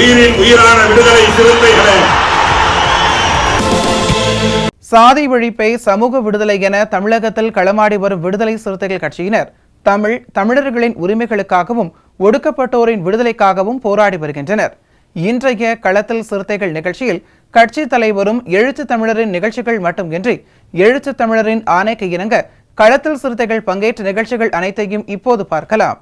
உயிரின் உயிரான விடுதலை சிறுத்தைகளே, சாதி ஒழிப்பை சமூக விடுதலை என தமிழகத்தில் களமாடி வரும் விடுதலை சிறுத்தைகள் கட்சியினர் தமிழர்களின் உரிமைகளுக்காகவும் ஒடுக்கப்பட்டோரின் விடுதலைக்காகவும் போராடி வருகின்றனர். இன்றைய களத்தில் சிறுத்தைகள் நிகழ்ச்சியில் கட்சி தலைவரும் எழுத்து தமிழரின் நிகழ்ச்சிகள் மட்டுமின்றி எழுத்து தமிழரின் ஆணைக்கு இணங்க களத்தில் சிறுத்தைகள் பங்கேற்ற நிகழ்ச்சிகள் அனைத்தையும் இப்போது பார்க்கலாம்.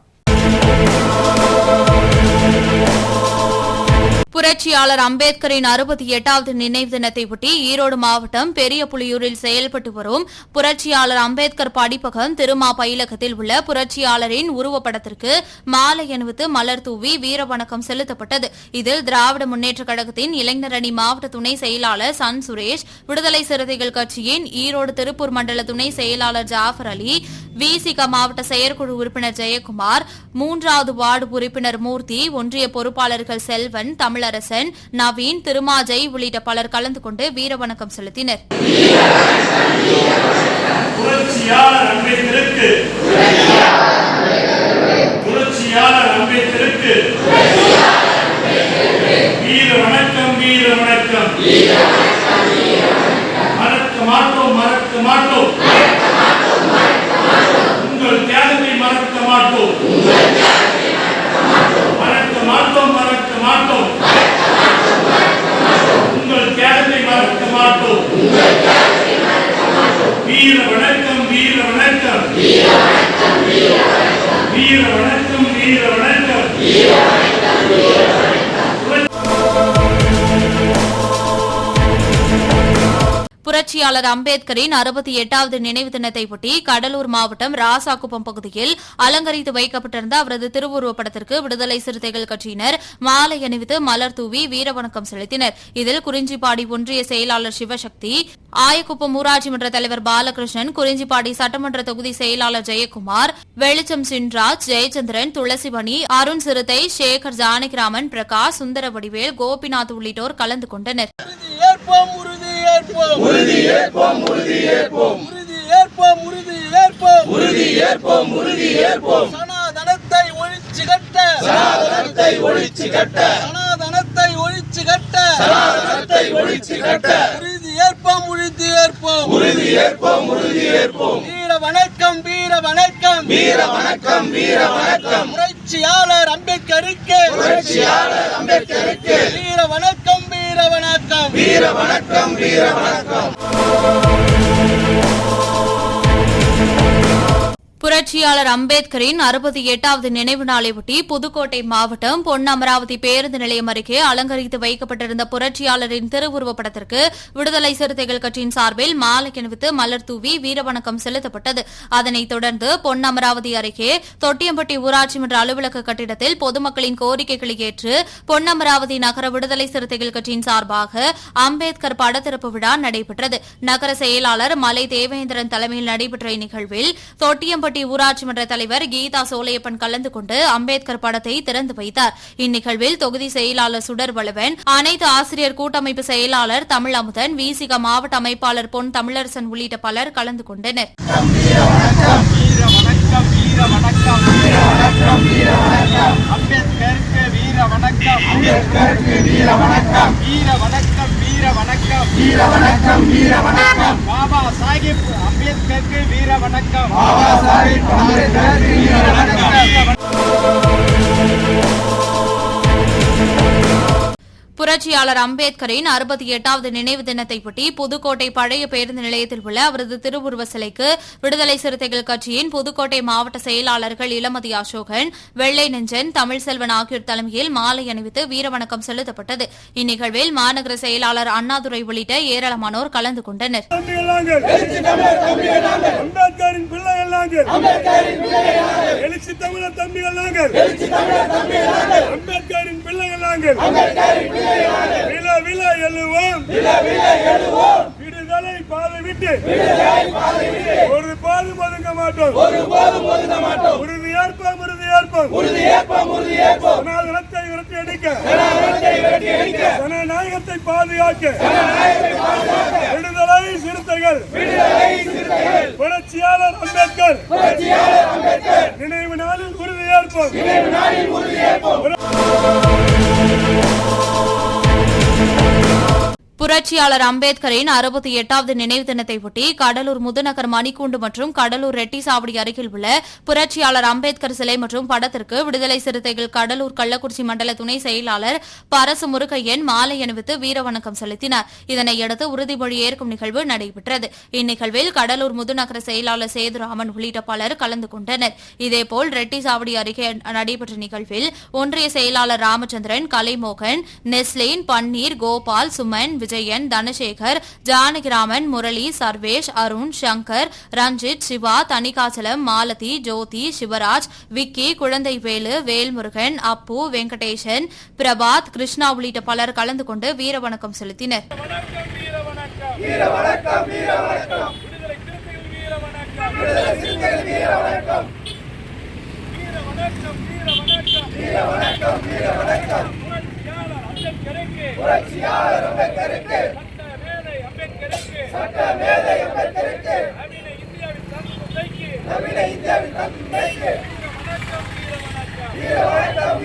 புரட்சியாளர் அம்பேத்கரின் 68வது நினைவு தினத்தை ஒட்டி ஈரோடு மாவட்டம் பெரிய புலியூரில் செயல்பட்டு வரும் புரட்சியாளர் அம்பேத்கர் படிப்பகம் திருமா பயிலகத்தில் உள்ள புரட்சியாளரின் உருவப்படத்திற்கு மாலை அணிவித்து மலர் தூவி வீரவணக்கம் செலுத்தப்பட்டது. இதில் திராவிட முன்னேற்றக் கழகத்தின் இளைஞரணி மாவட்ட துணை செயலாளர் சன் சுரேஷ், விடுதலை சிறுத்தைகள் கட்சியின் ஈரோடு திருப்பூர் மண்டல துணை செயலாளர் ஜாஃபர் அலி, விசிக மாவட்ட செயற்குழு உறுப்பினர் ஜெயக்குமார், 3வது வார்டு உறுப்பினர் மூர்த்தி, ஒன்றிய பொறுப்பாளர்கள் செல்வன், தமிழரசன், நவீன், திருமாஜை உள்ளிட்ட பலர் கலந்து கொண்டு வீரவணக்கம் செலுத்தினர். உங்கள் தியாகத்தை மறக்க மாட்டோம், மறக்க மாட்டோம், மறக்க மாட்டோம், உங்கள் தியாகத்தை மறக்க மாட்டோம். வீர வணக்கம், வீர வணக்கம், வீர வணக்கம், வீர வணக்கம், வீர வணக்கம். புரட்சியாளர் அம்பேத்கரின் 68வது நினைவு தினத்தை ஒட்டி கடலூர் மாவட்டம் ராசாக்குப்பம் பகுதியில் அலங்கரித்து வைக்கப்பட்டிருந்த அவரது திருவுருவப்படத்திற்கு விடுதலை சிறுத்தைகள் கட்சியினர் மாலை அணிவித்து மலர் தூவி வீரவணக்கம் செலுத்தினர். இதில் குறிஞ்சிப்பாடி ஒன்றிய செயலாளர் சிவசக்தி, ஆயக்குப்பம் ஊராட்சி மன்ற தலைவர் பாலகிருஷ்ணன், குறிஞ்சிப்பாடி சட்டமன்ற தொகுதி செயலாளர் ஜெயக்குமார், வெளிச்சம் சின்ராஜ், ஜெயச்சந்திரன், துளசிமணி, அருண் சிறுத்தை, சேகர், ஜானகிராமன், பிரகாஷ், சுந்தர வடிவேல், கோபிநாத் உள்ளிட்டோர் கலந்து கொண்டனர். சனாதனத்தை ஒழிச்சு கட்ட, சனாதனத்தை ஒழிச்சு கட்ட, சனாதனத்தை ஒழிச்சு கட்ட, சனாதனத்தை ஒழிச்சு கட்ட, உறுதி ஏற்போம், உறுதி ஏற்போம், உறுதி ஏற்போம், உறுதி ஏற்போம். வீர வணக்கம், வீர வணக்கம், வீர வணக்கம், வீர வணக்கம். புரட்சியாளர் அம்பேத்கருக்கு, புரட்சியாளர் அம்பேத்கருக்கு வீர வணக்கம், வீர வணக்கம், வீர வணக்கம், வீர வணக்கம். புரட்சியாளர் அம்பேத்கரின் 68வது நினைவு நாளையொட்டி புதுக்கோட்டை மாவட்டம் பொன்னமராவதி பேருந்து நிலையம் அருகே அலங்கரித்து வைக்கப்பட்டிருந்த புரட்சியாளரின் திருவுருவப்படத்திற்கு விடுதலை சிறுத்தைகள் கட்சியின் சார்பில் மாலை அணிவித்து மலர் தூவி வீரவணக்கம் செலுத்தப்பட்டது. அதனைத் தொடர்ந்து பொன்னமராவதி அருகே தொட்டியம்பட்டி ஊராட்சி மன்ற அலுவலக கட்டிடத்தில் பொதுமக்களின் கோரிக்கைகளை ஏற்று பொன்னமராவதி நகர விடுதலை சிறுத்தைகள் கட்சியின் சார்பாக அம்பேத்கர் படத்திறப்பு விழா நடைபெற்றது. நகர செயலாளர் மலை தேவேந்திரன் தலைமையில் நடைபெற்ற இந்நிகழ்வில் தொட்டியம்பட்டி ஊராட்சி மன்ற தலைவர் கீதா சோலையப்பன் கலந்து கொண்டு அம்பேத்கர் படத்தை திறந்து வைத்தார். இந்நிகழ்வில் தொகுதி செயலாளர் சுடர் வளவன், அனைத்து ஆசிரியர் கூட்டமைப்பு செயலாளர் தமிழ் அமுதன், விசிக மாவட்ட அமைப்பாளர் பொன் தமிழரசன் உள்ளிட்ட பலர் கலந்து கொண்டனர். பாபா சாஹிப் அம்பேத்கருக்கு வீர வணக்கம், பாபா சாஹிப் அம்பேத்கருக்கு வீர வணக்கம். புரட்சியாளர் அம்பேத்கரின் 68வது நினைவு தினத்தையொட்டி புதுக்கோட்டை பழைய பேருந்து நிலையத்தில் உள்ள அவரது திருவுருவ சிலைக்கு விடுதலை சிறுத்தைகள் கட்சியின் புதுக்கோட்டை மாவட்ட செயலாளர்கள் இளமதி அசோகன், வெள்ளை நெஞ்சன், தமிழ்செல்வன் ஆகியோர் தலைமையில் மாலை அணிவித்து வீரவணக்கம் செலுத்தப்பட்டது. இந்நிகழ்வில் மாநகர செயலாளர் அண்ணாதுரை உள்ளிட்ட ஏராளமானோர் கலந்து கொண்டனர். விடுதலை பாதை விட்டு ஒரு பாதும் ஒதுங்க மாட்டோம். உறுதியேற்போம். சனாதனத்தை விரட்டி அடிக்க, ஜனநாயகத்தை பாதுகாக்க விடுதலை சிறுத்தைகள் புரட்சியாளர் அம்பேத்கர் நினைவு நாளில் உறுதியேற்போம். புரட்சியாளர் அம்பேத்கரின் 68வது நினைவு தினத்தையொட்டி கடலூர் முதுநகர் மணிக்கூண்டு மற்றும் கடலூர் ரெட்டிசாவடி அருகில் உள்ள புரட்சியாளர் அம்பேத்கர் சிலை மற்றும் படத்திற்கு விடுதலை சிறுத்தைகள் கடலூர் கள்ளக்குறிச்சி மண்டல துணை செயலாளர் பரசு முருகையன் மாலை அணிவித்து வீரவணக்கம் செலுத்தினார். இதனையடுத்து உறுதிமொழி ஏற்கும் நிகழ்வு நடைபெற்றது. இந்நிகழ்வில் கடலூர் முதுநகர செயலாளர் சேதுராமன் உள்ளிட்ட பலர் கலந்து கொண்டனர். இதேபோல் ரெட்டிசாவடி அருகே நடைபெற்ற நிகழ்வில் ஒன்றிய செயலாளர் ராமச்சந்திரன், கலைமோகன், நெஸ்லின், பன்னீர், கோபால், சுமன், விஜயன், தனசேகர், ஜானகிராமன், முரளி, சர்வேஷ், அருண், சங்கர், ரஞ்சித், சிவா, தனிகாச்சலம், மாலதி, ஜோதி, சிவராஜ், விக்கி, குழந்தைவேலு, வேல்முருகன், அப்பு, வெங்கடேசன், பிரபாத், கிருஷ்ணா உள்ளிட்ட பலர் கலந்து கொண்டு வீரவணக்கம் செலுத்தினர். புரட்சியாளர் அம்பேத்கருக்கு சட்டமேதை அம்பேத்கருக்கு நவீன இந்தியாவின் தந்தைக்கு வீர வணக்கம்.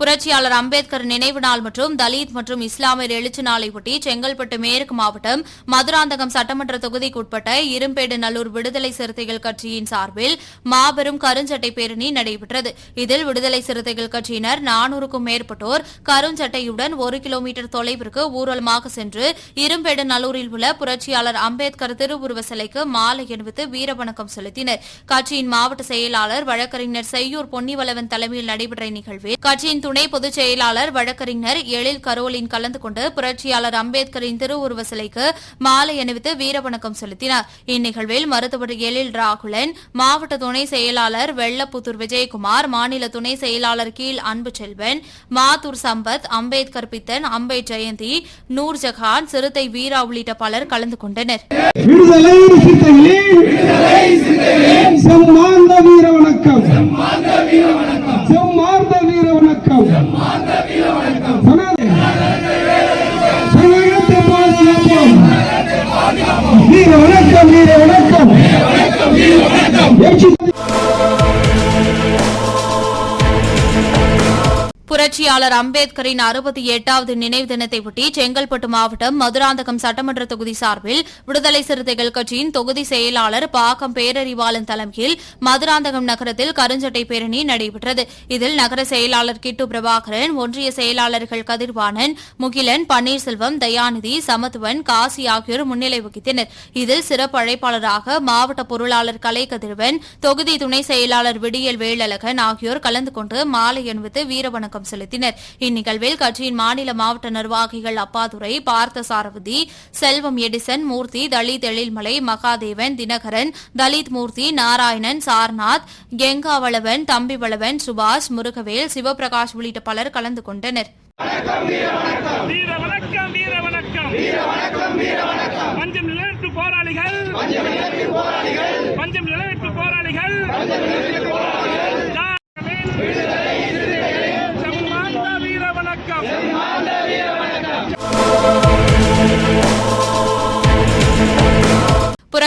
புரட்சியாளர் அம்பேத்கர் நினைவு நாள் மற்றும் தலித் மற்றும் இஸ்லாமியர் எழுச்சி நாளையொட்டி செங்கல்பட்டு மேற்கு மாவட்டம் மதுராந்தகம் சட்டமன்ற தொகுதிக்குட்பட்ட இரும்பேடு நல்லூர் விடுதலை சிறுத்தைகள் கட்சியின் சார்பில் மாபெரும் கருஞ்சட்டை பேரணி நடைபெற்றது. இதில் விடுதலை சிறுத்தைகள் கட்சியினர் 400க்கும் மேற்பட்டோர் கருஞ்சட்டையுடன் 1 கிலோமீட்டர் தொலைவிற்கு ஊர்வலமாக சென்று இரும்பேடு நல்லூரில் உள்ள புரட்சியாளர் அம்பேத்கர் திருவுருவ சிலைக்கு மாலை அணிவித்து வீரவணக்கம் செலுத்தினர். கட்சியின் மாவட்ட செயலாளர் வழக்கறிஞர் செய்யூர் பொன்னிவளவன் தலைமையில் நடைபெற்ற நிகழ்வில் கட்சியின் துணை பொதுச் செயலாளர் வழக்கறிஞர் எழில் கரோலின் கலந்து கொண்டு புரட்சியாளர் அம்பேத்கரின் திருவுருவ சிலைக்கு மாலை அணிவித்து வீரவணக்கம் செலுத்தினார். இந்நிகழ்வில் மருத்துவர் எழில் ராகுலன், மாவட்ட துணை செயலாளர் வெள்ளப்புத்தூர் விஜயகுமார், மாநில துணை செயலாளர் கீழ் அன்பு செல்வன், மாத்தூர் சம்பத், அம்பேத்கர் பித்தன், அம்பேத் ஜெயந்தி, நூர்ஜஹான், சிறுத்தை வீரா உள்ளிட்ட பலர் கலந்து கொண்டனர். புரட்சியாளர் அம்பேத்கரின் 68வது நினைவு தினத்தையொட்டி செங்கல்பட்டு மாவட்டம் மதுராந்தகம் சட்டமன்ற தொகுதி சார்பில் விடுதலை சிறுத்தைகள் கட்சியின் தொகுதி செயலாளர் பாக்கம் பேரறிவாளன் தலைமையில் மதுராந்தகம் நகரத்தில் கருஞ்சட்டை பேரணி நடைபெற்றது. இதில் நகர செயலாளர் கிட்டு பிரபாகரன், ஒன்றிய செயலாளர்கள் கதிர்வாணன், முகிலன், பன்னீர்செல்வம், தயாநிதி, சமத்துவன், காசி ஆகியோர் முன்னிலை வகித்தனர். இதில் சிறப்பு அழைப்பாளராக மாவட்ட பொருளாளர் கலை கதிர்வன், தொகுதி துணை செயலாளர் விடியல் வேலழகன் ஆகியோர் கலந்து கொண்டு மாலை அணிவித்து வீரவணக்கம் செலுத்தினர். இந்நிகழ்வில் கட்சியின் மாநில மாவட்ட நிர்வாகிகள் அப்பாதுரை, பார்த்த சாரவதி, செல்வம் எடிசன், மூர்த்தி, தலித் எழில்மலை, மகாதேவன், தினகரன், தலித் மூர்த்தி, நாராயணன், சார்நாத், கெங்காவளவன், தம்பிவளவன், சுபாஷ், முருகவேல், சிவபிரகாஷ் உள்ளிட்ட பலர் கலந்து கொண்டனர்.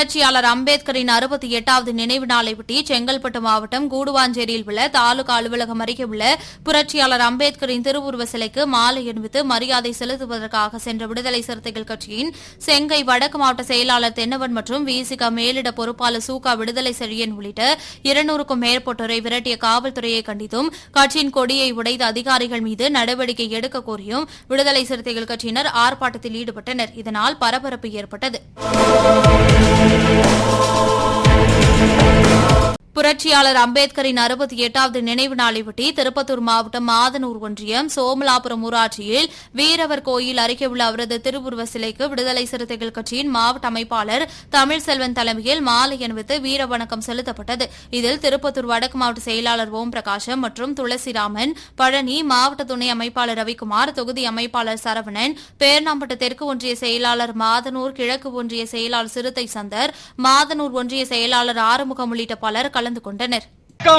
புரட்சியாளர் அம்பேத்கரின் 68வது நினைவு நாளையொட்டி செங்கல்பட்டு மாவட்டம் கூடுவாஞ்சேரியில் உள்ள தாலுகா அலுவலகம் அருகே உள்ள புரட்சியாளர் அம்பேத்கரின் திருவுருவ சிலைக்கு மாலை அணிவித்து மரியாதை செலுத்துவதற்காக சென்ற விடுதலை சிறுத்தைகள் கட்சியின் செங்கை வடக்கு மாவட்ட செயலாளர் தென்னவன் மற்றும் விசிக மேலிட பொறுப்பாளர் சூகா விடுதலை செழியன் உள்ளிட்ட 200க்கும் மேற்பட்டோரை விரட்டிய காவல்துறையை கண்டித்தும் கட்சியின் கொடியை உடைத்த அதிகாரிகள் மீது நடவடிக்கை எடுக்க கோரியும் விடுதலை சிறுத்தைகள் கட்சியினர் ஆர்ப்பாட்டத்தில் ஈடுபட்டனர். இதனால் பரபரப்பு ஏற்பட்டது. புரட்சியாளர் அம்பேத்கரின் 68வது நினைவு நாளையொட்டி திருப்பத்தூர் மாவட்டம் மாதனூர் ஒன்றியம் சோமலாபுரம் ஊராட்சியில் வீரவர் கோயில் அருகே உள்ள அவரது திருவுருவ சிலைக்கு விடுதலை சிறுத்தைகள் கட்சியின் மாவட்ட அமைப்பாளர் தமிழ்செல்வன் தலைமையில் மாலை அணிவித்து வீர வணக்கம் செலுத்தப்பட்டது. இதில் திருப்பத்தூர் வடக்கு மாவட்ட செயலாளர் ஓம் பிரகாசம் மற்றும் துளசிராமன், பழனி மாவட்ட துணை அமைப்பாளர் ரவிக்குமார், தொகுதி அமைப்பாளர் சரவணன், பேர்ணாம்பட்டு தெற்கு ஒன்றிய செயலாளர் மாதனூர், கிழக்கு ஒன்றிய செயலாளர் சிறுத்தை சந்தர், மாதனூர் ஒன்றிய செயலாளர் ஆறுமுகம் உள்ளிட்ட பலர் கலந்து கொண்டனர்.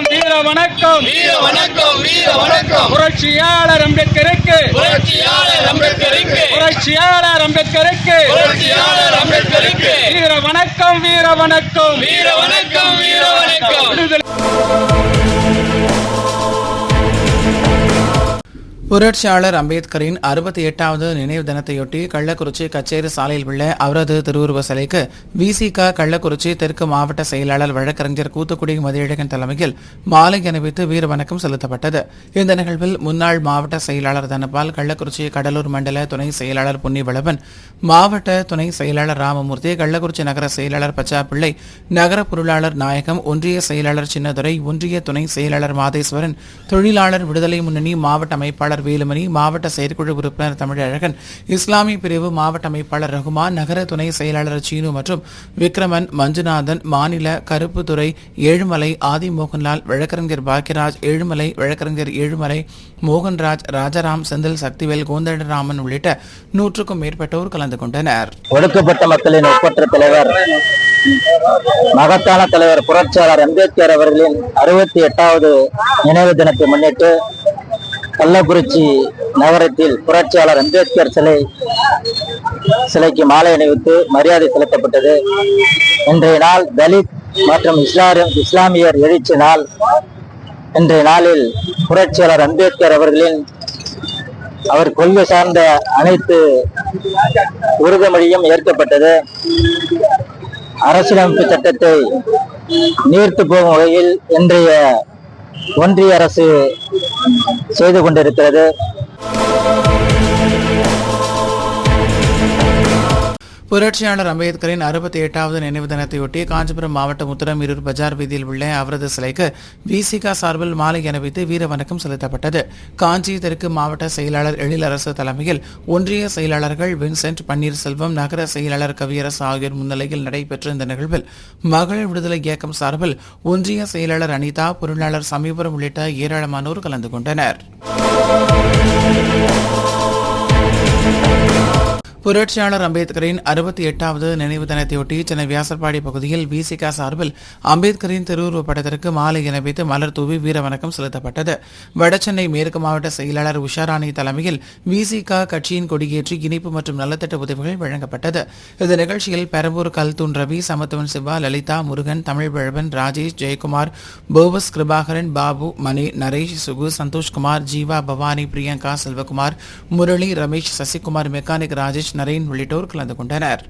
வீர வணக்கம், வீர வணக்கம், வீர வணக்கம். புரட்சியாளர் அம்பேத்கருக்கு, புரட்சியாளர் அம்பேத்கருக்கு, புரட்சியாளர் அம்பேத்கருக்கு, புரட்சியாளர் அம்பேத்கருக்கு. வீர வணக்கம், வீர வணக்கம், வீர வணக்கம், வீர வணக்கம். புரட்சியாளர் அம்பேத்கரின் 68வது நினைவு தினத்தையொட்டி கள்ளக்குறிச்சி கச்சேரி சாலையில் உள்ள அவரது திருவுருவ சிலைக்கு விசிக கள்ளக்குறிச்சி தெற்கு மாவட்ட செயலாளர் வழக்கறிஞர் கூத்துக்குடி மதியழகன் தலைமையில் மாலை அணிவித்து வீர வணக்கம் செலுத்தப்பட்டது. இந்த நிகழ்வில் முன்னாள் மாவட்ட செயலாளர் தனபால், கள்ளக்குறிச்சி கடலூர் மண்டல துணை செயலாளர் புன்னிவளவன், மாவட்ட துணை செயலாளர் ராமமூர்த்தி, கள்ளக்குறிச்சி நகர செயலாளர் பச்சாப்பிள்ளை, நகர பொருளாளர் நாயகம், ஒன்றிய செயலாளர் சின்னதுரை, ஒன்றிய துணை செயலாளர் மாதேஸ்வரன், தொழிலாளர் விடுதலை முன்னணி மாவட்ட அமைப்பாளர் வேலுமணி, மாவட்ட செயற்குழு உறுப்பினர் தமிழழகன், இஸ்லாமிய பிரிவு மாவட்ட அமைப்பாளர் ரகுமான், நகர துணை செயலாளர் சீனு மற்றும் விக்ரமன், மஞ்சுநாதன், மாநில கருப்புத்துறை ஏழுமலை, ஆதி மோகன்லால், வழக்கறிஞர் பாக்கியராஜ், ஏழுமலை வழக்கறிஞர் ஏழுமலை, மோகன்ராஜ், ராஜாராம், செந்தில் சக்திவேல், கோந்தண்டராமன் உள்ளிட்ட 100க்கும் மேற்பட்டோர் கலந்து கொண்டனர். ஒடுக்கப்பட்ட மக்களின் ஒப்பற்ற தலைவர், மகத்தான தலைவர் புரட்சியாளர் அம்பேத்கர் அவர்களின் 68வது நினைவு தினத்தை முன்னிட்டு கள்ளக்குறிச்சி நகரத்தில் புரட்சியாளர் அம்பேத்கர் சிலைக்கு மாலை அணிவித்து மரியாதை செலுத்தப்பட்டது. இன்றைய நாள் தலித் மற்றும் இஸ்லாமியர் எழுச்சி நாள். இன்றைய நாளில் புரட்சியாளர் அம்பேத்கர் அவர்களின் அவர் கொள்கை சார்ந்த அனைத்து உறுதிமொழியும் ஏற்கப்பட்டது. அரசியலமைப்பு சட்டத்தை நீர்த்து போகும் வகையில் இன்றைய ஒன்றிய அரசு செய்து கொண்டிருக்கிறது. புரட்சியாளர் அம்பேத்கரின் 68வது நினைவு தினத்தையொட்டி காஞ்சிபுரம் மாவட்டம் உத்தரமீரூர் பஜார் வீதியில் உள்ள அவரது சிலைக்கு விசிக சார்பில் மாலை அணிவித்து வீர வணக்கம் செலுத்தப்பட்டது. காஞ்சி தெற்கு மாவட்ட செயலாளர் எழிலரசு தலைமையில் ஒன்றிய செயலாளர்கள் வின்சென்ட், பன்னீர்செல்வம், நகர செயலாளர் கவியரசு ஆகியோர் முன்னிலையில் நடைபெற்ற இந்த நிகழ்வில் மகளிர் விடுதலை இயக்கம் சார்பில் ஒன்றிய செயலாளர் அனிதா, பொருளாளர் சமீபுரம் உள்ளிட்ட ஏராளமானோர் கலந்து கொண்டனர். புரட்சியாளர் அம்பேத்கரின் 68வது நினைவு தினத்தையொட்டி சென்னை வியாசர்பாடி பகுதியில் விசிக சார்பில் அம்பேத்கரின் திருவுருவப் படத்திற்கு மாலை அணிவித்து மலர் தூவி வீர வணக்கம் செலுத்தப்பட்டது. வடசென்னை மேற்கு மாவட்ட செயலாளர் உஷாராணி தலைமையில் விசிக கட்சியின் கொடியேற்றி இனிப்பு மற்றும் நலத்திட்ட உதவிகள் வழங்கப்பட்டது. இந்த நிகழ்ச்சியில் பெரம்பூர் கல்தூன் ரவி, சமத்துவன் சிவா, லலிதா, முருகன், தமிழ்வழவன், ராஜேஷ், ஜெயக்குமார், போவஸ், கிருபாகரன், பாபு, மணி, நரேஷ், சுகு, சந்தோஷ்குமார், ஜீவா, பவானி, பிரியங்கா, செல்வகுமார், முரளி, ரமேஷ், சசிகுமார், மெக்கானிக் ராஜேஷ், நரேன் உள்ளிட்டோர் கலந்து கொண்டனர்.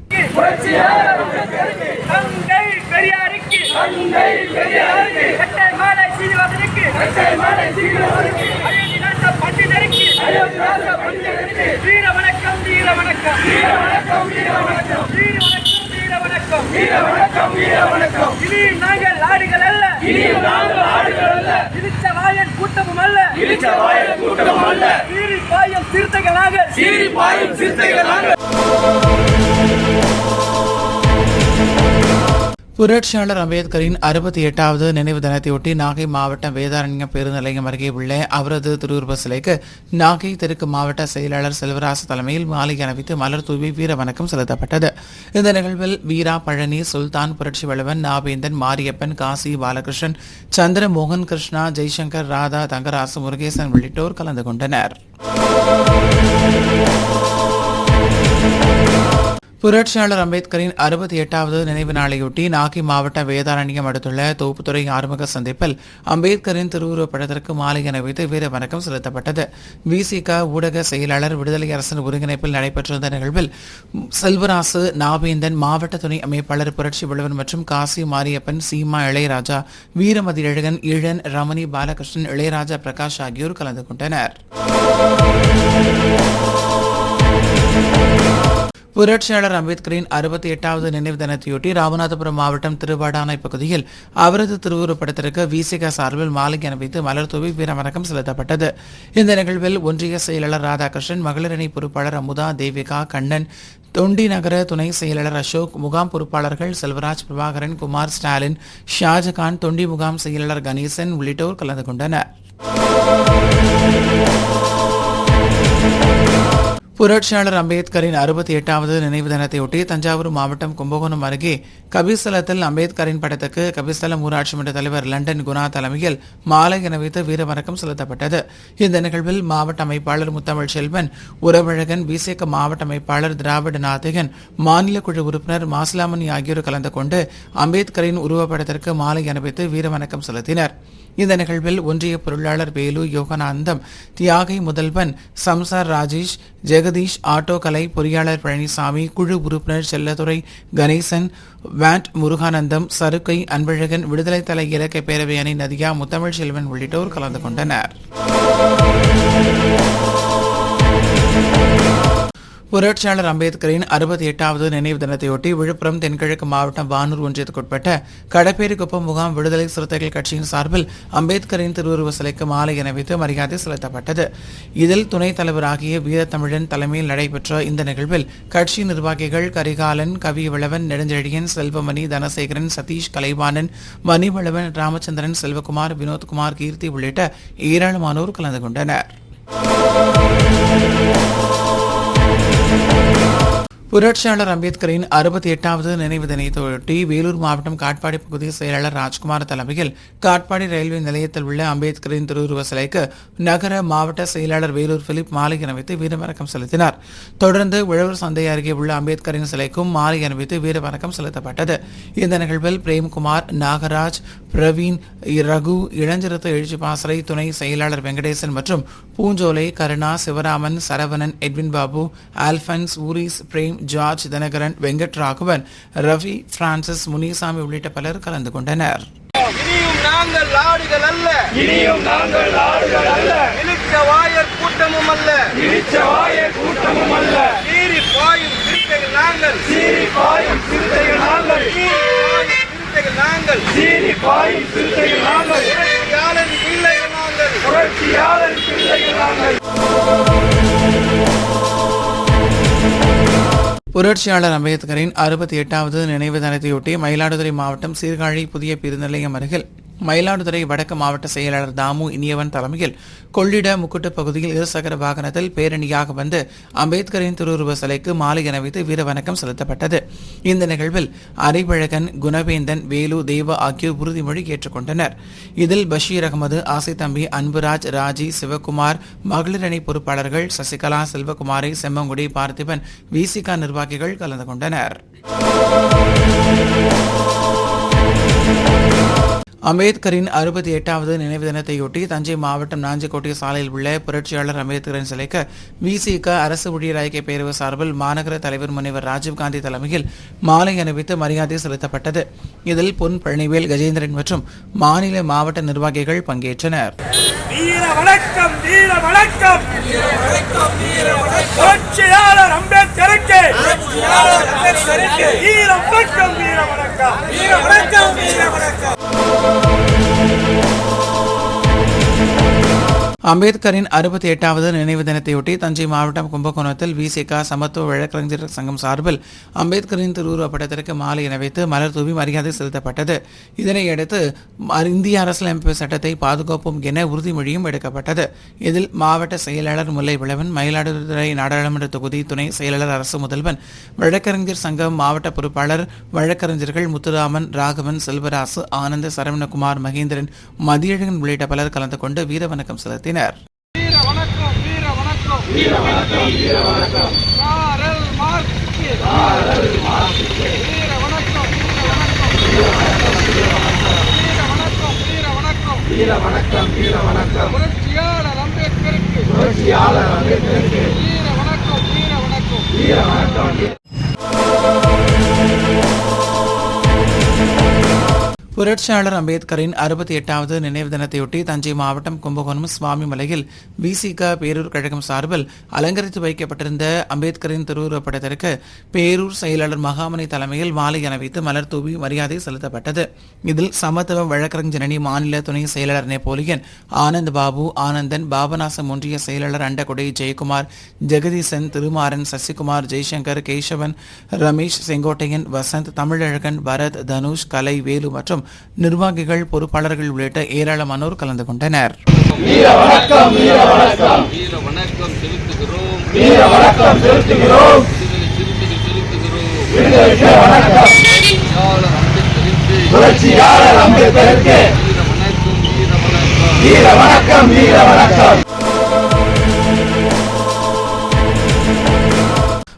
புரட்சியாளர் அம்பேத்கரின் 68வது நினைவு தினத்தையொட்டி நாகை மாவட்டம் வேதாரண்யம் பேருந்து நிலையம் அருகே உள்ள அவரது திருவுருவ சிலைக்கு நாகை தெற்கு மாவட்ட செயலாளர் செல்வராசு தலைமையில் மாலை அணிவித்து மலர் தூவி வீர வணக்கம் செலுத்தப்பட்டது. இந்த நிகழ்வில் வீரா, பழனி, சுல்தான், புரட்சி வளவன், நாவேந்தன், மாரியப்பன், காசி, பாலகிருஷ்ணன், சந்திரமோகன், கிருஷ்ணா, ஜெய்சங்கர், ராதா, தங்கராசு, முருகேசன் உள்ளிட்டோர் கலந்து கொண்டனர். புரட்சியாளர் அம்பேத்கரின் 68வது நினைவு நாளையொட்டி நாகை மாவட்ட வேதாரண்யம் அடுத்துள்ள தோப்புத்துறை ஆறுமுக சந்திப்பில் அம்பேத்கரின் திருவுருவப் படத்திற்கு மாலை அணிவித்து வீர வணக்கம் செலுத்தப்பட்டது. விசிக ஊடக செயலாளர் விடுதலை அரசின் ஒருங்கிணைப்பில் நடைபெற்றிருந்த நிகழ்வில் செல்வராசு, நாவேந்தன், மாவட்ட துணை அமைப்பாளர் புரட்சி வள்ளுவன் மற்றும் காசி மாரியப்பன், சீமா, இளையராஜா, வீரமதி அழகன், ஈழன், ரமணி, பாலகிருஷ்ணன், இளையராஜா பிரகாஷ் ஆகியோர் கலந்து கொண்டனர். புரட்சியாளர் அம்பேத்கரின் 68வது நினைவு தினத்தையொட்டி ராமநாதபுரம் மாவட்டம் திருவாடானை பகுதியில் அவரது திருவுருவப் படத்திற்கு விசிக சார்பில் மாலை அணிவித்து மலர் தூவி வீரவணக்கம் செலுத்தப்பட்டது. இந்த நிகழ்வில் ஒன்றிய செயலாளர் ராதாகிருஷ்ணன், மகளிரணி பொறுப்பாளர் அமுதா, தேவிகா, கண்ணன், தொண்டி நகர துணை செயலாளர் அசோக், முகாம் பொறுப்பாளர்கள் செல்வராஜ், பிரபாகரன், குமார், ஸ்டாலின், ஷாஜகான், தொண்டி முகாம் செயலாளர் கணேசன் உள்ளிட்டோர் கலந்து கொண்டனர். புரட்சியாளர் அம்பேத்கரின் 68வது நினைவு தினத்தையொட்டி தஞ்சாவூர் மாவட்டம் கும்பகோணம் அருகே கபிஸ்தலத்தில் அம்பேத்கரின் படத்துக்கு கபிஸ்தலம் ஊராட்சி மன்ற தலைவர் லண்டன் குணா தலைமையில் மாலை அணிவித்து வீரவணக்கம் செலுத்தப்பட்டது. இந்த நிகழ்வில் மாவட்ட அமைப்பாளர் முத்தமிழ் செல்வன், உறவழகன், விசிக மாவட்ட அமைப்பாளர் திராவிட நாத்திகன், மாநில குழு உறுப்பினர் மாசிலாமணி ஆகியோர் கலந்து கொண்டு அம்பேத்கரின் உருவப்படத்திற்கு மாலை அணிவித்து வீரவணக்கம் செலுத்தினர். இந்த நிகழ்வில் ஒன்றிய பொருளாளர் வேலு, யோகநாந்தம், தியாகை முதல்வன், சம்சார் ராஜேஷ், ஜெகதீஷ், ஆட்டோ கலை பொறியாளர் பழனிசாமி, குழு உறுப்பினர் செல்லதுரை, கணேசன், வாட் முருகானந்தம், சருக்கை, அன்பழகன், விடுதலை தலை இலக்கிய பேரவை அணி நதியா, முத்தமிழ் செல்வன் உள்ளிட்டோர் கலந்து கொண்டனர். புரட்சியாளர் அம்பேத்கரின் 68வது நினைவு தினத்தையொட்டி விழுப்புரம் தென்கிழக்கு மாவட்டம் வானூர் ஒன்றியத்துக்குட்பட்ட கடப்பேரிக்குப்பம் முகாம் விடுதலை சிறுத்தைகள் கட்சியின் சார்பில் அம்பேத்கரின் திருவுருவ சிலைக்கு மாலை அணிவித்து மரியாதை செலுத்தப்பட்டது. இதில் துணைத் தலைவராகிய வீரத்தமிழன் தலைமையில் நடைபெற்ற இந்த நிகழ்வில் கட்சி நிர்வாகிகள் கரிகாலன், கவிவளவன், நெடுஞ்செழியன், செல்வமணி, தனசேகரன், சதீஷ், கலைவாணன், மணிவளவன், ராமச்சந்திரன், செல்வகுமார், வினோத்குமார், கீர்த்தி உள்ளிட்ட ஏராளமானோர் கலந்து கொண்டனர். புரட்சியாளர் அம்பேத்கரின் 68வது நினைவு தினத்தையொட்டி வேலூர் மாவட்டம் காட்பாடி பகுதி செயலாளர் ராஜ்குமார் தலைமையில் காட்பாடி ரயில்வே நிலையத்தில் உள்ள அம்பேத்கரின் திருவுருவ சிலைக்கு நகர மாவட்ட செயலாளர் வேலூர் பிலிப் மாலை அணிவித்து வீரவணக்கம் செலுத்தினார். தொடர்ந்து உழவர் சந்தை அருகே உள்ள அம்பேத்கரின் சிலைக்கும் மாலை அணிவித்து வீரவணக்கம் செலுத்தப்பட்டது. இந்த நிகழ்வில் பிரேம்குமார், நாகராஜ், பிரவீன், ரகு, இளஞ்சிறுத்தை எழுச்சி பாசறை துணை செயலாளர் வெங்கடேசன் மற்றும் பூஞ்சோலை, கருணா, சிவராமன், சரவணன், எட்வின் பாபு, ஆல்பன்ஸ், ஊரிஸ், பிரேம், ஜார்ஜ், தினகரன், வெங்கட் ராகவன், ரவி, பிரான்சிஸ், முனிசாமி உள்ளிட்ட பலர் கலந்து கொண்டனர். இனியும் நாங்கள் ஆடுகள் அல்ல, இனியும் நாங்கள் ஆடுகள் அல்ல, இழிச்ச வாயர் கூட்டமும் அல்ல, இழிச்ச வாயர் கூட்டமும் அல்ல, சீறி பாயும் சிறுத்தைகள் நாங்கள், சீறி பாயும் சிறுத்தைகள் நாங்கள், சீறி பாயும் சிறுத்தைகள் நாங்கள், சீறி பாயும் சிறுத்தைகள் நாங்கள், புரட்சியாளன் பிள்ளைகள் நாங்கள், புரட்சியாளர் பிள்ளைகள் நாங்கள். புரட்சியாளர் அம்பேத்கரின் 68வது நினைவு தினத்தையொட்டி மயிலாடுதுறை மாவட்டம் சீர்காழி புதிய பேருந்து நிலையம் அருகில் மயிலாடுதுறை வடக்கு மாவட்ட செயலாளர் தாமு இனியவன் தலைமையில் கொள்ளிட முக்குட்டு பகுதியில் இருசக்கர வாகனத்தில் பேரணியாக வந்து அம்பேத்கரின் திருவுருவ சிலைக்கு மாலை அணிவித்து வீரவணக்கம் செலுத்தப்பட்டது. இந்த நிகழ்வில் அறிவழகன், குணவேந்தன், வேலு, தேவா ஆகியோர் உறுதிமொழி ஏற்றுக்கொண்டனர். இதில் பஷீர் அகமது, ஆசைத்தம்பி, அன்புராஜ், ராஜி, சிவகுமார், மகளிரணி பொறுப்பாளர்கள் சசிகலா, செல்வகுமாரி, செம்மங்குடி, பார்த்திபன், விசிக நிர்வாகிகள் கலந்து கொண்டனர். அம்பேத்கரின் 68வது நினைவு தினத்தையொட்டி தஞ்சை மாவட்டம் நாஞ்சிக்கோட்டை சாலையில் உள்ள புரட்சியாளர் அம்பேத்கரின் சிலைக்கு விசிக அரசு ஊழியர் ஐக்கிய பேரவை சார்பில் மாநகர தலைவர் முனைவர் ராஜீவ்காந்தி தலைமையில் மாலை அணிவித்து மரியாதை செலுத்தப்பட்டது. இதில் பொன் பழனிவேல், கஜேந்திரன் மற்றும் மாநில மாவட்ட நிர்வாகிகள் பங்கேற்றனர். வீர வணக்கம், வீர வணக்கம், புரட்சியாளர் அம்பேத்கருக்கு வீர வணக்கம், வீர வணக்கம், வீர வணக்கம், வீர வணக்கம். அம்பேத்கரின் 68வது நினைவு தினத்தையொட்டி தஞ்சை மாவட்டம் கும்பகோணத்தில் விசிக சமத்துவ வழக்கறிஞர் சங்கம் சார்பில் அம்பேத்கரின் திருவுருவப் படத்திற்கு மாலை அணிவித்து மலர் தூவி மரியாதை செலுத்தப்பட்டது. இதனையடுத்து இந்திய அரசியலமைப்பு சட்டத்தை பாதுகாப்போம் என உறுதிமொழியும் எடுக்கப்பட்டது. இதில் மாவட்ட செயலாளர் முல்லை விளவன், மயிலாடுதுறை நாடாளுமன்ற தொகுதி துணை செயலாளர் அரசு முதல்வன், வழக்கறிஞர் சங்கம் மாவட்ட பொறுப்பாளர், வழக்கறிஞர்கள் முத்துராமன், ராகவன், செல்வராசு, ஆனந்த, சரவணகுமார், மகேந்திரன், மதியழகன் உள்ளிட்ட பலர் கலந்து கொண்டு வீரவணக்கம் செலுத்தினர். வீர வணக்கம், வீர வணக்கம், வீர வணக்கம், வீர வணக்கம். காரல் மார்க்ஸுக்கு வீர வணக்கம் வீர வணக்கம் புரட்சியாளர் அம்பேத்கருக்கு வீர வணக்கம் வீர வணக்கம். புரட்சியாளர் அம்பேத்கரின் 68வது நினைவு தினத்தையொட்டி தஞ்சை மாவட்டம் கும்பகோணம் சுவாமிமலையில் விசிக பேரூர் கழகம் சார்பில் அலங்கரித்து வைக்கப்பட்டிருந்த அம்பேத்கரின் திருவுருவப்படத்திற்கு பேரூர் செயலாளர் மகாமணி தலைமையில் மாலை அணிவித்து மலர் தூவி மரியாதை செலுத்தப்பட்டது. இதில் சமத்துவ வழக்கறிஞர் அணி மாநில துணை செயலாளர் நெப்போலியன், ஆனந்த் பாபு, ஆனந்தன், பாபநாசம் ஒன்றிய செயலாளர் அண்டகுடை, ஜெயக்குமார், ஜெகதீசன், திருமாறன், சசிகுமார், ஜெய்சங்கர், கேசவன், ரமேஷ், செங்கோட்டையன், வசந்த், தமிழழகன், பரத், தனுஷ், கலை, வேலு மற்றும் நிர்வாகிகள், பொறுப்பாளர்கள் உள்ளிட்ட ஏராளமானோர் கலந்து கொண்டனர். வீர வணக்கம் வீர வணக்கம் வீர வணக்கம் செலுத்துகிறோம் வீர வணக்கம் செலுத்துகிறோம் விடுதலை வணக்கம் புரட்சியாளர் அம்பேத்கருக்கு வீர வணக்கம் வீர வணக்கம்.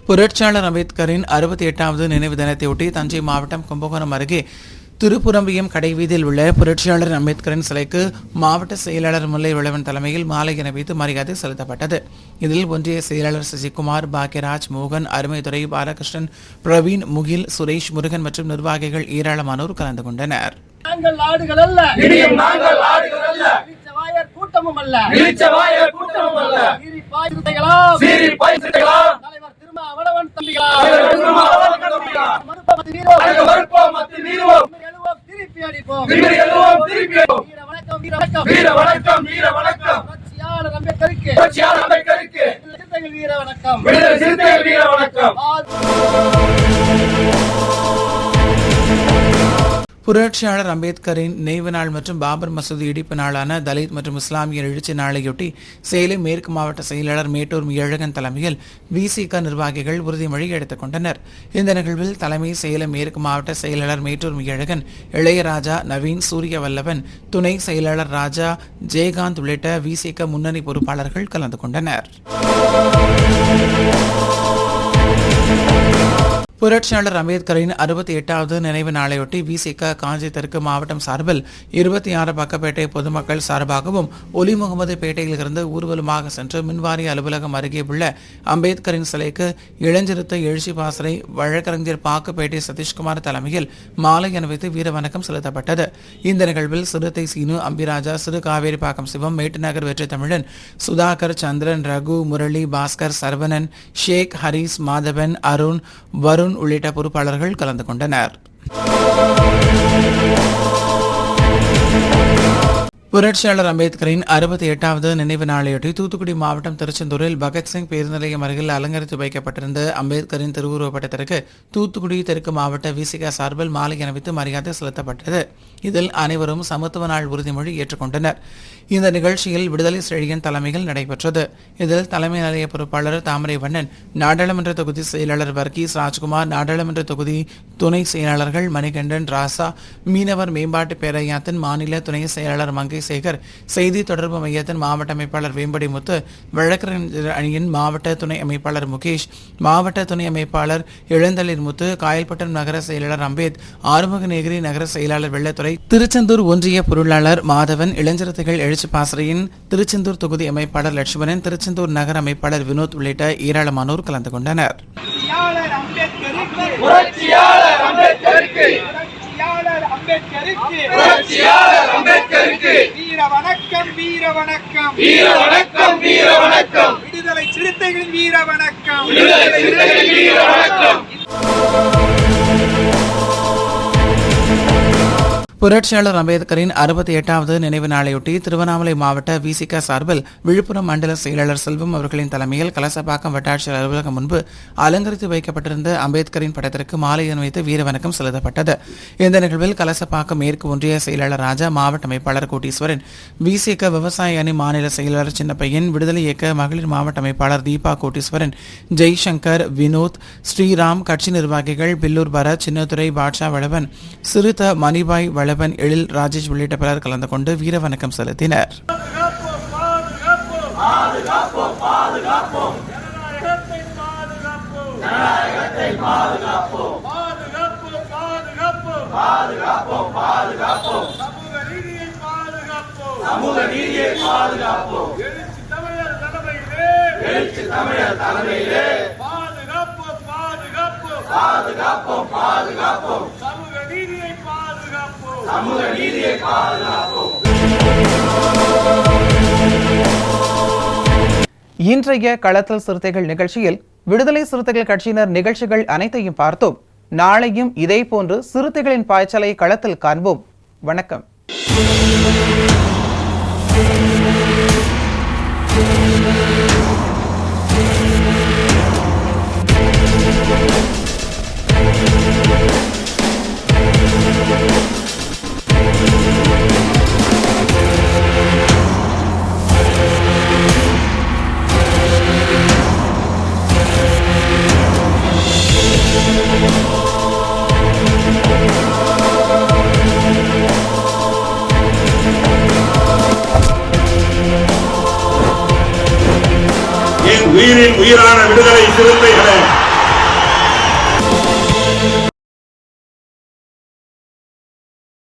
புரட்சியாளர் அம்பேத்கரின் 68வது நினைவு தினத்தையொட்டி தஞ்சை மாவட்டம் கும்பகோணம் அருகே திருப்புரம்பியம் கடைவீதியில் உள்ள புரட்சியாளர் அம்பேத்கரின் சிலைக்கு மாவட்ட செயலாளர் முல்லை வளவன் தலைமையில் மாலை அணிவித்து மரியாதை செலுத்தப்பட்டது. இதில் ஒன்றிய செயலாளர் சசிகுமார், பாக்யராஜ், மோகன், அருமைதுரை, பாலகிருஷ்ணன், பிரவீன், முகில், சுரேஷ், முருகன் மற்றும் நிர்வாகிகள் ஏராளமானோர் கலந்து கொண்டனர். நாங்கள் ஆடுகள் அல்ல, நாங்கள் ஆடுகள் அல்ல, இழிச்சவாயர் கூட்டமும் அல்ல, இழிச்சவாயர் கூட்டமும் அல்ல, சீரிப்பாய் சிறுத்தைகளாம், சீரிப்பாய் சிறுத்தைகளாம், தலைவர் திருமாவளவன் தம்பிகளாம், தலைவர் திருமாவளவன் தம்பிகளாம், மறுப்பமது வீரோம், மறுப்போம் அத்து வீரோம், எழுவோம் திருப்பி அடிப்போம், எழுவோம் திருப்பி அடிப்போம். வீர வணக்கம் வீர வணக்கம் வீர வணக்கம் வீர வணக்கம் புரட்சியாளர் அம்பேத்கருக்கு, புரட்சியாளர் அம்பேத்கருக்கு சிறுத்தைகள் வீர வணக்கம், விடுதலை சிறுத்தைகள் வீர வணக்கம். புரட்சியாளர் அம்பேத்கரின் நினைவு நாள் மற்றும் பாபர் மசூதி இடிப்பு நாளான தலித் மற்றும் இஸ்லாமியர் எழுச்சி நாளையொட்டி சேலம் மேற்கு மாவட்ட செயலாளர் மேட்டூர் ஏழகன் தலைமையில் விசிக நிர்வாகிகள் உறுதிமொழி எடுத்துக் கொண்டனர். இந்த நிகழ்வில் தலைமை சேலம் மேற்கு மாவட்ட செயலாளர் மேட்டூர் ஏழகன், இளையராஜா, நவீன், சூரியவல்லவன், துணை செயலாளர் ராஜா, ஜெயகாந்த் உள்ளிட்ட விசிக முன்னணி பொறுப்பாளர்கள் கலந்து கொண்டனர். புரட்சியாளர் அம்பேத்கரின் 68வது நினைவு நாளையொட்டி விசிக காஞ்சி தெற்கு மாவட்டம் சார்பில் 26 பக்கப்பேட்டை பொதுமக்கள் சார்பாகவும் ஒலி முகமது பேட்டையிலிருந்து ஊர்வலமாக சென்று மின்வாரிய அலுவலகம் அருகே உள்ள அம்பேத்கரின் சிலைக்கு இளஞ்சிறுத்தை எழுச்சி பாசறை வழக்கறிஞர் பாக்குப்பேட்டை சதீஷ்குமார் தலைமையில் மாலை அணிவித்து வீர வணக்கம் செலுத்தப்பட்டது. இந்த நிகழ்வில் சிறுத்தை சீனு, அம்பிராஜா, சிறு காவேரிப்பாக்கம் சிவம், மேட்டுநகர் வெற்றி தமிழன், சுதாகர், சந்திரன், ரகு, முரளி, பாஸ்கர், சரவணன், ஷேக், ஹரிஸ், மாதவன், அருண், வருண் உள்ளிட்ட பொறுப்பாளர்கள் கலந்து கொண்டனர். புரட்சியாளர் அம்பேத்கரின் 68வது நினைவு நாளையொட்டி தூத்துக்குடி மாவட்டம் திருச்செந்தூரில் பகத்சிங் பேருந்து நிலையம் அருகில் அலங்கரித்து வைக்கப்பட்டிருந்த அம்பேத்கரின் திருவுருவப்படத்திற்கு தூத்துக்குடி தெற்கு மாவட்ட விசிக சார்பில் மாலை அணிவித்து மரியாதை செலுத்தப்பட்டது. இதில் அனைவரும் சமத்துவ நாள் உறுதிமொழி ஏற்றுக்கொண்டனர். இந்த நிகழ்ச்சியில் விடுதலை செழியன் தலைமையில் நடைபெற்றது. இதில் தலைமை நிலைய பொறுப்பாளர் தாமரைவண்ணன், நாடாளுமன்ற தொகுதி செயலாளர் வர்கீஸ் ராஜ்குமார், நாடாளுமன்ற தொகுதி துணை செயலாளர்கள் மணிகண்டன், ராசா, மீனவர் மேம்பாட்டு பேரவையத்தின் மாநில துணை செயலாளர் மங்கை சேகர், செய்தி தொடர்பு மையத்தின் மாவட்ட அமைப்பாளர் வேம்படி முத்து, வழக்கறிஞர் அணியின் மாவட்ட துணை அமைப்பாளர் முகேஷ், மாவட்ட துணை அமைப்பாளர் இளந்தளிர் முத்து, காயல்பட்டம் நகர செயலாளர் அம்பேத், ஆறுமுகநேகிரி நகர செயலாளர் வெள்ளத்துறை, திருச்செந்தூர் ஒன்றிய பொருளாளர் மாதவன், இளஞ்சிறுத்தைகள் எழுச்சி பாசறையின் திருச்செந்தூர் தொகுதி அமைப்பாளர் லட்சுமணன், திருச்செந்தூர் நகர அமைப்பாளர் வினோத் உள்ளிட்ட ஏராளமானோர் கலந்து கொண்டனர். புரட்சியாளர் அம்பேத்கருக்கு புரட்சியாளர் அம்பேத்கருக்கு வீர வணக்கம் வீர வணக்கம் வீர வணக்கம் வீர வணக்கம் விடுதலை சிறுத்தைகளின் வீர வணக்கம் விடுதலை சிறுத்தைகளின் வீர வணக்கம். புரட்சியாளர் அம்பேத்கரின் 68வது நினைவு நாளையொட்டி திருவண்ணாமலை மாவட்ட விசிக சார்பில் விழுப்புரம் மண்டல செயலாளர் செல்வம் அவர்களின் தலைமையில் கலசப்பாக்கம் வட்டாட்சியர் அலுவலகம் முன்பு அலங்கரித்து வைக்கப்பட்டிருந்த அம்பேத்கரின் படத்திற்கு மாலை அணிவித்து வீர வணக்கம் செலுத்தப்பட்டது. இந்த நிகழ்வில் கலசப்பாக்கம் மேற்கு ஒன்றிய செயலாளர் ராஜா, மாவட்ட அமைப்பாளர் கோட்டீஸ்வரன், விசிக விவசாய அணி மாநில செயலாளர் சின்னப்பையன், விடுதலை இயக்க மகளிர் மாவட்ட அமைப்பாளர் தீபா கோட்டீஸ்வரன், ஜெய்சங்கர், வினோத், ஸ்ரீராம், கட்சி நிர்வாகிகள் பில்லூர் பரத், சின்னதுரை, பாட்ஷா வளவன், சிறுத்த மணிபாய் வளவன், எழில் ராஜேஷ் உள்ளிட்ட பலர் கலந்து கொண்டு வீர வணக்கம் செலுத்தினர். பாதுகாப்பு பாதுகாப்பு சமூக நீதியை பாதுகாப்பு எழுச்சி தமிழர் தலைமையிலே பாதுகாப்பு சமூக நீதியை பாதுகாப்பு. இன்றைய களத்தல் சிறுத்தைகள் நிகழ்ச்சியில் விடுதலை சிறுத்தைகள் கட்சியினர் நிகழ்ச்சிகள் அனைத்தையும் பார்த்தோம். நாளையும் இதே போன்று சிறுத்தைகளின் பாய்ச்சலை களத்தில் காண்போம். வணக்கம். உயிரின் உயிரான விடுதலை சிறுத்தைகளே,